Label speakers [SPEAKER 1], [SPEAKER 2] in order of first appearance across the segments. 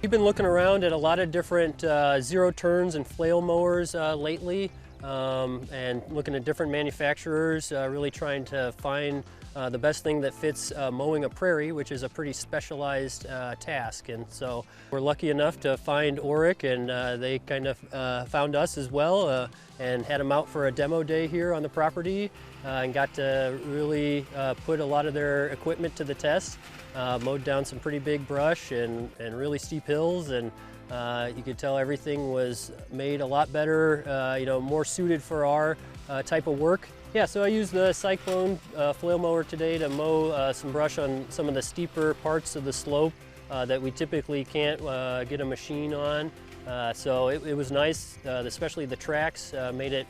[SPEAKER 1] We've been looking around at a lot of different zero turns and flail mowers lately, and looking at different manufacturers, really trying to find the best thing that fits mowing a prairie, which is a pretty specialized task. And so we're lucky enough to find Orec, and they kind of found us as well, and had them out for a demo day here on the property, and got to really put a lot of their equipment to the test. Mowed down some pretty big brush and really steep hills, and you could tell everything was made a lot better, more suited for our type of work. Yeah, so I used the Cyclone flail mower today to mow some brush on some of the steeper parts of the slope that we typically can't get a machine on. So it was nice, especially the tracks made it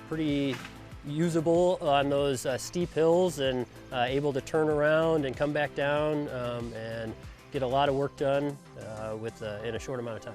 [SPEAKER 1] pretty usable on those steep hills, and able to turn around and come back down and get a lot of work done in a short amount of time.